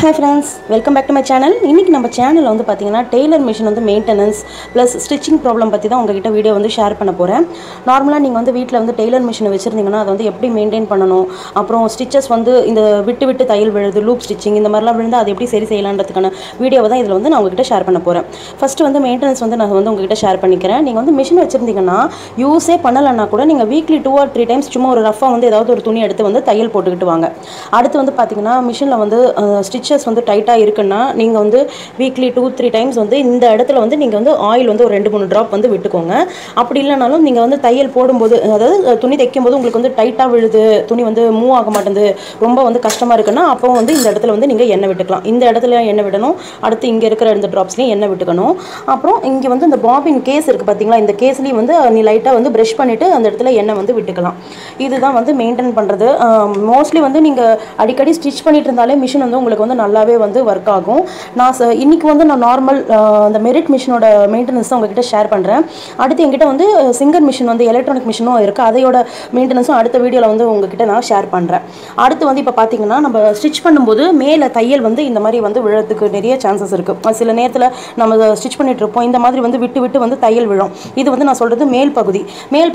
Hi friends, welcome back to my channel. இன்னைக்கு நம்ம சேனல்ல வந்து பாத்தீங்கன்னா டெய்லர் மிஷின் வந்து மெயின்டெனன்ஸ் ப்ளஸ் ஸ்டிச்சிங் ப்ராப்ளம் பத்தி தான் உங்ககிட்ட வீடியோ வந்து ஷேர் பண்ண போறேன். நார்மலா நீங்க வந்து வீட்ல வந்து டெய்லர் மிஷினை வச்சிருந்தீங்கன்னா அது வந்து எப்படி மெயின்டைன் பண்ணனும், அப்புறம் ஸ்டிச்சஸ் வந்து இந்த விட்டு தையல் விழுது லூப் ஸ்டிச்சிங் இந்த மாதிரிலாம் விழுந்தா அது எப்படி சரி செய்யலாம்ன்றதுக்கான வீடியோவை தான் இதுல வந்து நான் உங்ககிட்ட ஷேர் பண்ண போறேன். ஃபர்ஸ்ட் வந்து மெயின்டெனன்ஸ் வந்து நான் வந்து உங்ககிட்ட ஷேர் பண்ணிக்கிறேன். நீங்க வந்து மிஷின் வச்சிருந்தீங்கன்னா யூஸே பண்ணலன்னா கூட நீங்க வீக்லி 2 or 3 டைம்ஸ் சும்மா ஒரு ரஃபா வந்து ஏதாவது ஒரு துணி எடுத்து வந்து தையல் போட்டுக்கிட்டு வாங்க. அடுத்து வந்து பாத்தீங்கன்னா மிஷின்ல வந்து ஸ்டிச்சஸ் வந்து டைட்டா இருக்குன்னா நீங்க வந்து வீக்லி 2-3 டைம்ஸ் வந்து இந்த இடத்துல வந்து நீங்க வந்து ஆயில் வந்து ஒரு 2-3 டிராப் வந்து விட்டுக்கோங்க. அப்படி இல்லனாலும் நீங்க வந்து தையல் போடும்போது அதாவது துணி தைக்கும்போது உங்களுக்கு வந்து டைட்டா விழுது, துணி வந்து மூவ் ஆக மாட்டேங்குது, ரொம்ப வந்து கஷ்டமா இருக்குன்னா அப்போ வந்து இந்த இடத்துல வந்து நீங்க எண்ணெய் விட்டுக்கலாம். இந்த இடத்துல எண்ணெய் விடணும், அடுத்து இங்க இருக்கிற இந்த டிராப்ஸ்லயும் எண்ணெய் விட்டுக்கணும். அப்புறம் இங்க வந்து இந்த பாபின் கேஸ் இருக்கு பாத்தீங்களா, இந்த கேஸ்லயும் வந்து நீ லைட்டா வந்து பிரஷ் பண்ணிட்டு அந்த இடத்துல எண்ணெய் வந்து விட்டுக்கலாம். இதுதான் வந்து மெயின்டைன் பண்றது. மோஸ்ட்லி வந்து நீங்க அடிக்கடி ஸ்டிச் பண்ணிட்டு இருந்தாலே மிஷின் வந்து உங்களுக்கு வந்து நல்லாவே வந்து ஒர்க் ஆகும். நான் இன்னைக்கு வந்து நான் நார்மல் அந்த மெரிட் மிஷினோட மெயின்டெனன்ஸ் தான் உங்ககிட்ட ஷேர் பண்றேன். அடுத்து என்கிட்ட வந்து சிங்கர் மிஷின் வந்து எலக்ட்ரானிக் மிஷினும் இருக்கு, அதையோட மெயின்டெனன்ஸும் அடுத்த வீடியோல வந்து உங்ககிட்ட நான் ஷேர் பண்றேன். அடுத்து வந்து இப்போ பாத்தீங்கன்னா நம்ம ஸ்டிச் பண்ணும்போது மேல தையல் வந்து இந்த மாதிரி வந்து விழறதுக்கு நிறைய சான்சஸ் இருக்கு. சில நேரத்தில் நம்ம ஸ்டிச் பண்ணிட்டு இருப்போம், இந்த மாதிரி வந்து விட்டு விட்டு வந்து தையல் விழும். இது வந்து நான் சொல்றது மேல்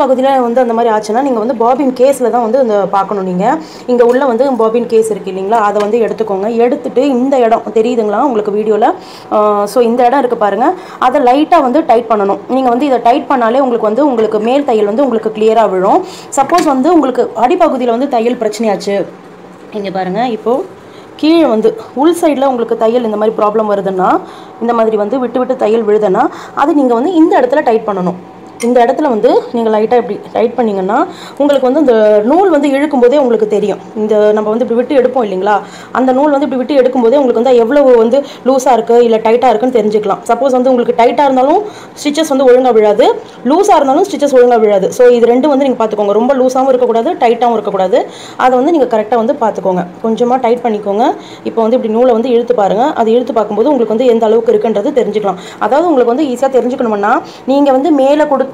பகுதியில் வந்து அந்த மாதிரி ஆச்சுன்னா நீங்க வந்து பாபின் கேஸ்ல தான் வந்து இந்த பார்க்கணும். நீங்க இங்க உள்ள வந்து பாபின் கேஸ் இருக்கு இல்லைங்களா, அதை வந்து எடுத்துக்கோங்க. எடுத்துட்டு இந்த இடம் தெரியுதுங்களா உங்களுக்கு வீடியோல, ஸோ இந்த இடம் இருக்கு பாருங்க, அதை லைட்டா வந்து டைட் பண்ணணும். நீங்க வந்து இதை டைட் பண்ணாலே உங்களுக்கு மேல் தையல் வந்து உங்களுக்கு கிளியரா விழும். சப்போஸ் வந்து உங்களுக்கு அடிப்பகுதியில் வந்து தையல் பிரச்சனையாச்சு, இங்க பாருங்க, இப்போ கீழே வந்து உள் சைடில் உங்களுக்கு தையல் இந்த மாதிரி ப்ராப்ளம் வருதுன்னா, இந்த மாதிரி வந்து விட்டு விட்டு தையல் விழுதுன்னா அது நீங்கள் வந்து இந்த இடத்துல டைட் பண்ணணும். இந்த இடத்துல வந்து நீங்கள் லைட்டாக இப்படி டைட் பண்ணிங்கன்னா உங்களுக்கு வந்து இந்த நூல் வந்து இழுக்கும் போதே உங்களுக்கு தெரியும். இந்த நம்ம வந்து இப்படி விட்டு எடுப்போம் இல்லைங்களா, அந்த நூல் வந்து இப்படி விட்டு எடுக்கும்போதே உங்களுக்கு வந்து எவ்வளவு வந்து லூஸாக இருக்குது இல்லை டைட்டாக இருக்குன்னு தெரிஞ்சுக்கலாம். சப்போஸ் வந்து உங்களுக்கு டைட்டாக இருந்தாலும் ஸ்டிச்சஸ் வந்து ஒழுங்காக விழாது, லூஸாக இருந்தாலும் ஸ்டிச்சஸ் ஒழுங்காக விழாது. ஸோ இது ரெண்டும் வந்து நீங்கள் பார்த்துக்கோங்க. ரொம்ப லூஸாகவும் இருக்கக்கூடாது, டைட்டாகவும் இருக்கக்கூடாது. அதை வந்து நீங்கள் கரெக்டாக வந்து பார்த்துக்கோங்க. கொஞ்சமாக டைட் பண்ணிக்கோங்க. இப்போ வந்து இப்படி நூலை வந்து இழுத்து பாருங்கள். அது இழுத்து பார்க்கும்போது உங்களுக்கு வந்து எந்த அளவுக்கு இருக்குன்றது தெரிஞ்சுக்கலாம். அதாவது உங்களுக்கு வந்து ஈஸியாக தெரிஞ்சுக்கணும்னா நீங்கள் வந்து மேலே கொடுத்து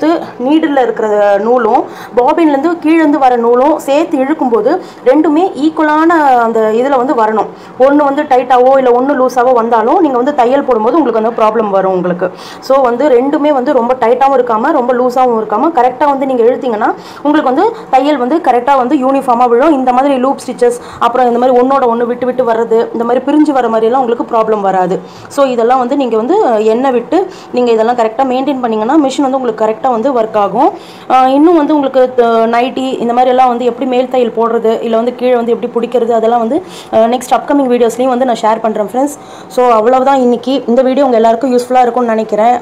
நீடில் இருக்கிற நூலும் பாபின்லேருந்து கீழேருந்து வர நூலும் சேர்த்து இழுக்கும்போது ரெண்டுமே ஈக்குவலான அந்த இதில் வந்து வரணும். ஒன்று வந்து டைட்டாவோ இல்லை ஒன்று லூஸாவோ வந்தாலும் நீங்கள் வந்து தையல் போடும்போது உங்களுக்கு வந்து ப்ராப்ளம் வரும் உங்களுக்கு. ஸோ வந்து ரெண்டுமே வந்து ரொம்ப டைட்டாகவும் இருக்காமல் ரொம்ப லூஸாகவும் இருக்காமல் கரெக்டாக வந்து நீங்கள் இழுத்தீங்கன்னா உங்களுக்கு வந்து தையல் வந்து கரெக்டாக வந்து யூனிஃபார்மாக விழும். இந்த மாதிரி லூப் ஸ்டிச்சஸ் அப்புறம் இந்த மாதிரி ஒன்னோட ஒன்று விட்டு விட்டு வர்றது, இந்த மாதிரி பிரிஞ்சு வர மாதிரியெல்லாம் உங்களுக்கு ப்ராப்ளம் வராது. ஸோ இதெல்லாம் வந்து நீங்கள் வந்து எண்ணெய் விட்டு நீங்கள் இதெல்லாம் கரெக்டாக மெயின்டைன் பண்ணிங்கன்னா மிஷின் வந்து உங்களுக்கு கரெக்டாக வந்து ஒர்க் ஆகும். இன்னும் வந்து உங்களுக்கு நைட்டி இந்த மாதிரி எல்லாம் வந்து எப்படி மேல் தையல் போடுறது இல்லை வந்து கீழே வந்து எப்படி பிடிக்கிறது அதெல்லாம் வந்து நெக்ஸ்ட் அப்கமிங் வீடியோஸ்லையும் வந்து நான் ஷேர் பண்ணுறேன் ஃப்ரெண்ட்ஸ். ஸோ அவ்வளவுதான் இன்னைக்கு இந்த வீடியோ உங்கள் எல்லாருக்கும் யூஸ்ஃபுல்லாக இருக்கும்னு நினைக்கிறேன்.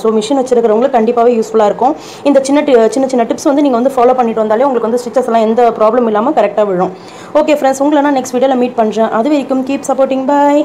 ஸோ மிஷின் வச்சிருக்கிறவங்களுக்கு கண்டிப்பாகவே யூஸ்ஃபுல்லாக இருக்கும். இந்த சின்ன டிப்ஸ் வந்து நீங்கள் வந்து ஃபாலோ பண்ணிட்டு வந்தாலே உங்களுக்கு வந்து ஸ்டிச்சஸ் எல்லாம் எந்த ப்ராப்ளம் இல்லாமல் கரெக்டாக விழும். ஓகே ஃப்ரெண்ட்ஸ், உங்களை நான் நெக்ஸ்ட் வீடியோவில் மீட் பண்ணுறேன். அது வரைக்கும் கீப் சப்போர்ட்டிங். பை.